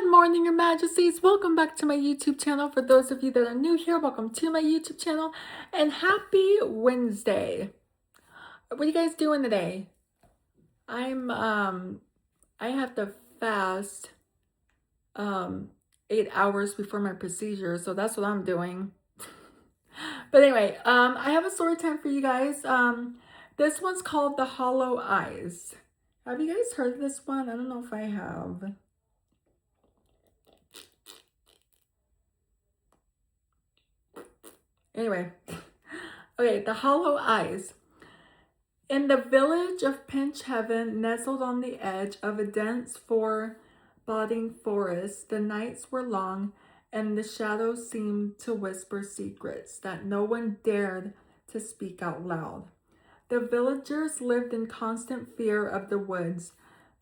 Good morning, Your Majesties. Welcome back to my YouTube channel. For those of you that are new here, welcome to my YouTube channel and happy Wednesday. What are you guys doing today? I have to fast 8 hours before my procedure, so that's what I'm doing. But anyway, I have a story time for you guys. This one's called The Hollow Eyes. Have you guys heard this one? I don't know if I have. Anyway, okay, The Hollow Eyes. In the village of Pinch Heaven, nestled on the edge of a dense foreboding forest, the nights were long and the shadows seemed to whisper secrets that no one dared to speak out loud. The villagers lived in constant fear of the woods,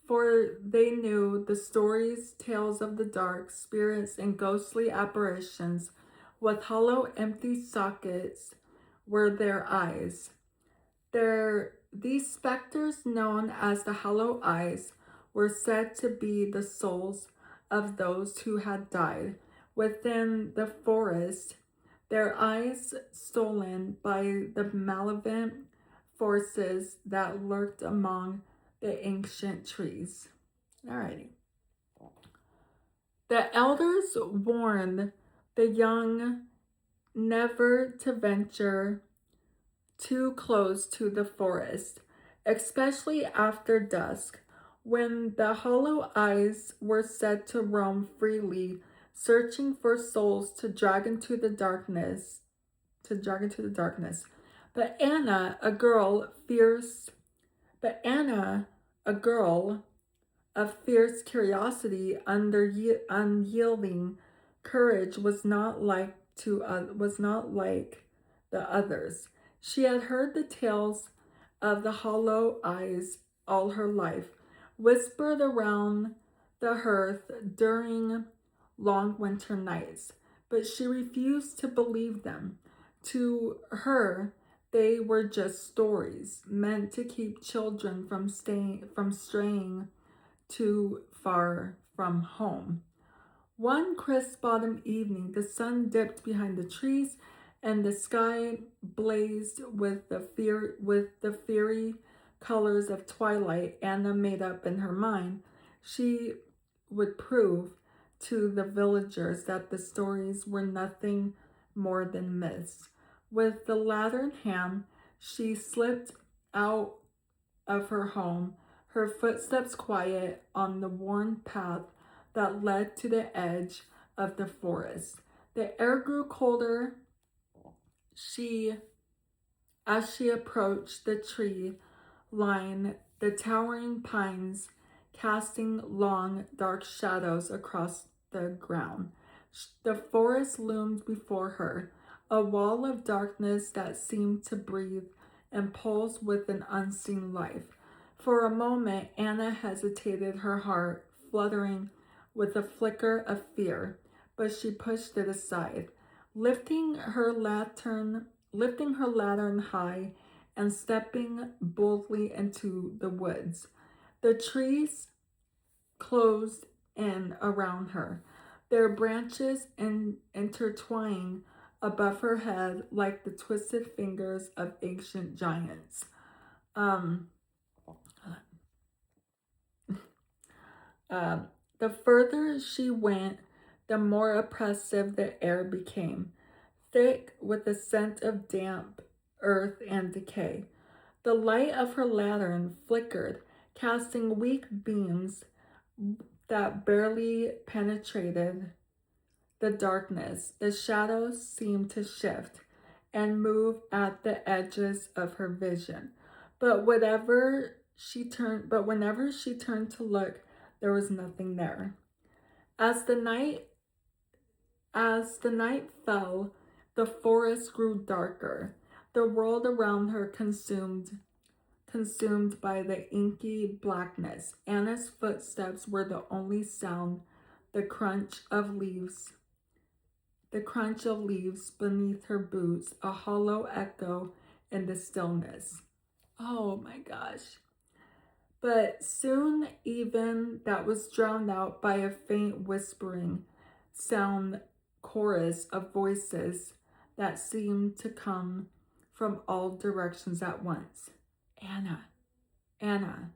for they knew the stories, tales of the dark, spirits, and ghostly apparitions with hollow, empty sockets were their eyes. These specters, known as the Hollow Eyes, were said to be the souls of those who had died within the forest, their eyes stolen by the malevolent forces that lurked among the ancient trees. Alrighty. The elders warned the young never to venture too close to the forest, especially after dusk, when the Hollow Eyes were said to roam freely, searching for souls to drag into the darkness. But Anna, a girl of fierce curiosity, unyielding courage, was not like the others. She had heard the tales of the Hollow Eyes all her life, whispered around the hearth during long winter nights, but she refused to believe them. To her, they were just stories meant to keep children from straying too far from home. One crisp autumn evening, the sun dipped behind the trees and the sky blazed with the fiery colors of twilight. Anna made up in her mind she would prove to the villagers that the stories were nothing more than myths. With the ladder in hand, she slipped out of her home, her footsteps quiet on the worn path that led to the edge of the forest. The air grew colder as she approached the tree line, the towering pines casting long, dark shadows across the ground. The forest loomed before her, a wall of darkness that seemed to breathe and pulse with an unseen life. For a moment, Anna hesitated, her heart fluttering with a flicker of fear, but she pushed it aside, lifting her lantern high and stepping boldly into the woods. The trees closed in around her, their branches intertwining above her head like the twisted fingers of ancient giants. Um, the further she went, the more oppressive the air became, thick with the scent of damp earth and decay. The light of her lantern flickered, casting weak beams that barely penetrated the darkness. The shadows seemed to shift and move at the edges of her vision. Whenever she turned to look, there was nothing there. As the night fell, the forest grew darker, the world around her consumed by the inky blackness. Anna's footsteps were the only sound, the crunch of leaves beneath her boots, a hollow echo in the stillness. Oh my gosh. But soon even that was drowned out by a faint whispering sound chorus of voices that seemed to come from all directions at once. Anna, Anna.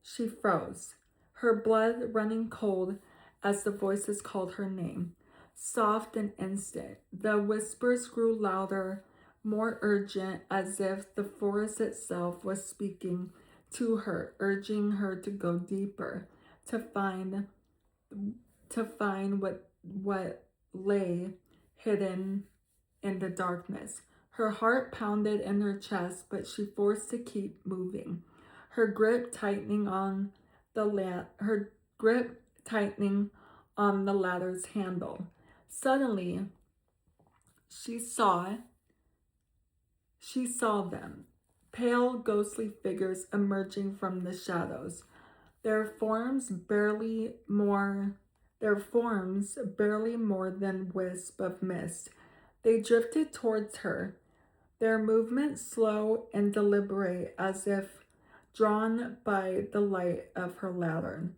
She froze, her blood running cold as the voices called her name. Soft and instant, the whispers grew louder, more urgent, as if the forest itself was speaking to her, urging her to go deeper, to find what lay hidden in the darkness. Her heart pounded in her chest, but she forced to keep moving. Her grip tightening on her grip tightening on the ladder's handle. Suddenly, she saw them, pale ghostly figures emerging from the shadows. Their forms barely more than wisp of mist. They drifted towards her, their movements slow and deliberate as if drawn by the light of her lantern.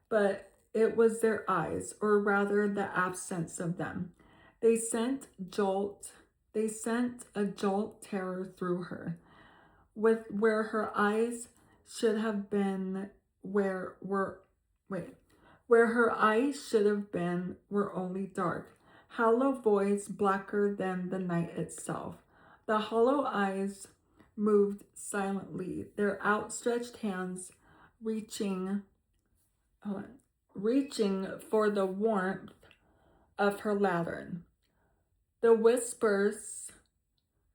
But it was their eyes, or rather the absence of them. They sent a jolt terror through her, with where her eyes should have been where her eyes should have been were only dark, hollow voids blacker than the night itself. The hollow eyes moved silently, their outstretched hands reaching for the warmth of her lantern. The whispers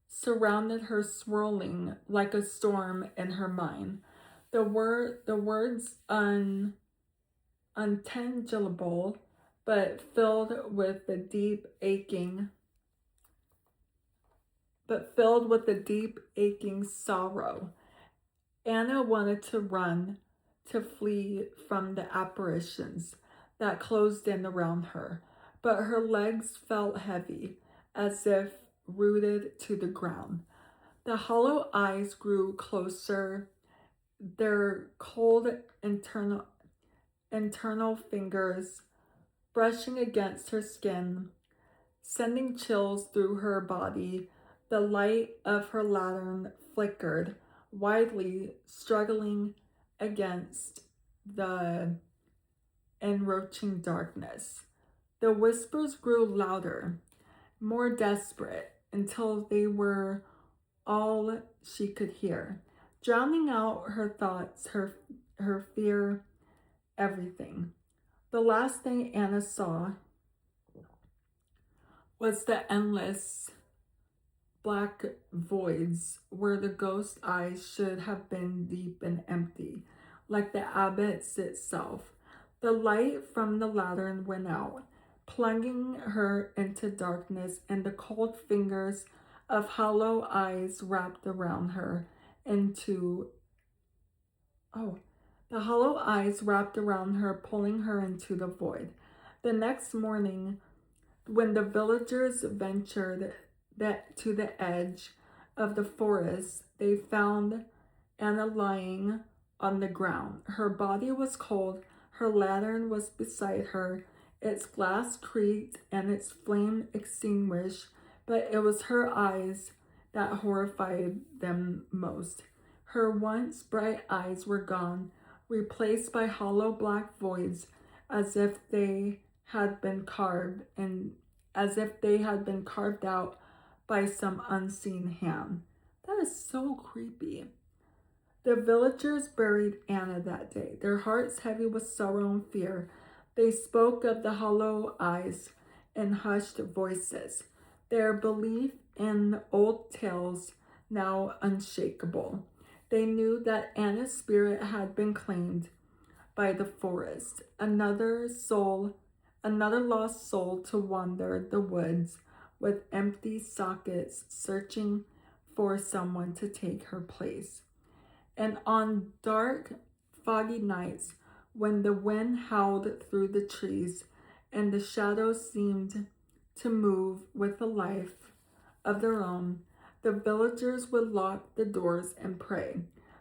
surrounded her, swirling like a storm in her mind. The words unintelligible, but filled with the deep aching sorrow. Anna wanted to run, to flee from the apparitions that closed in around her, but her legs felt heavy, as if rooted to the ground. The hollow eyes grew closer, their cold internal fingers brushing against her skin, sending chills through her body. The light of her lantern flickered widely, struggling against the encroaching darkness. The whispers grew louder, more desperate, until they were all she could hear, drowning out her thoughts, her fear, everything. The last thing Anna saw was the endless black voids where the ghost eyes should have been deep and empty, like the abyss itself. The light from the lantern went out, plunging her into darkness, and the cold fingers of hollow eyes wrapped around her the hollow eyes wrapped around her, pulling her into the void. The next morning, when the villagers ventured to the edge of the forest, they found Anna lying on the ground. Her body was cold, her lantern was beside her, its glass creaked and its flame extinguished, but it was her eyes that horrified them most. Her once bright eyes were gone, replaced by hollow black voids, as if they had been carved out by some unseen hand. That is so creepy. The villagers buried Anna that day, their hearts heavy with sorrow and fear. They spoke of the hollow eyes in hushed voices, their belief in old tales now unshakable. They knew that Anna's spirit had been claimed by the forest, another lost soul to wander the woods with empty sockets, searching for someone to take her place. And on dark, foggy nights, when the wind howled through the trees and the shadows seemed to move with a life of their own, the villagers would lock the doors and pray.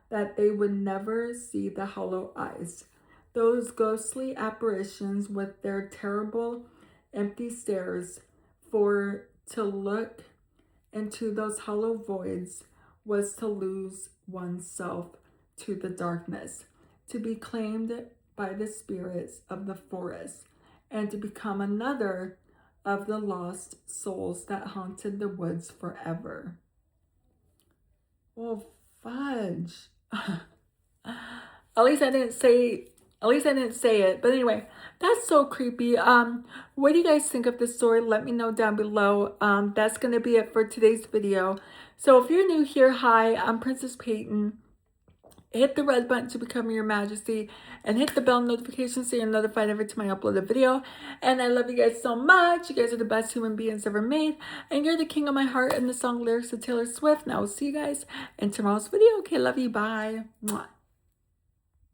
that they would never see the hollow eyes. Those ghostly apparitions with their terrible empty stares, for to look into those hollow voids was to lose oneself to the darkness, to be claimed by the spirits of the forest, and to become another of the lost souls that haunted the woods forever. Well, fudge. At least I didn't say it. But anyway, that's so creepy. What do you guys think of this story? Let me know down below. That's gonna be it for today's video. So if you're new here, hi, I'm Princess Peyton. Hit the red button to become your majesty and hit the bell notification so you're notified every time I upload a video. And I love you guys so much. You guys are the best human beings ever made. And you're the king of my heart, and the song lyrics of Taylor Swift. And I will see you guys in tomorrow's video. Okay, love you. Bye. Mwah.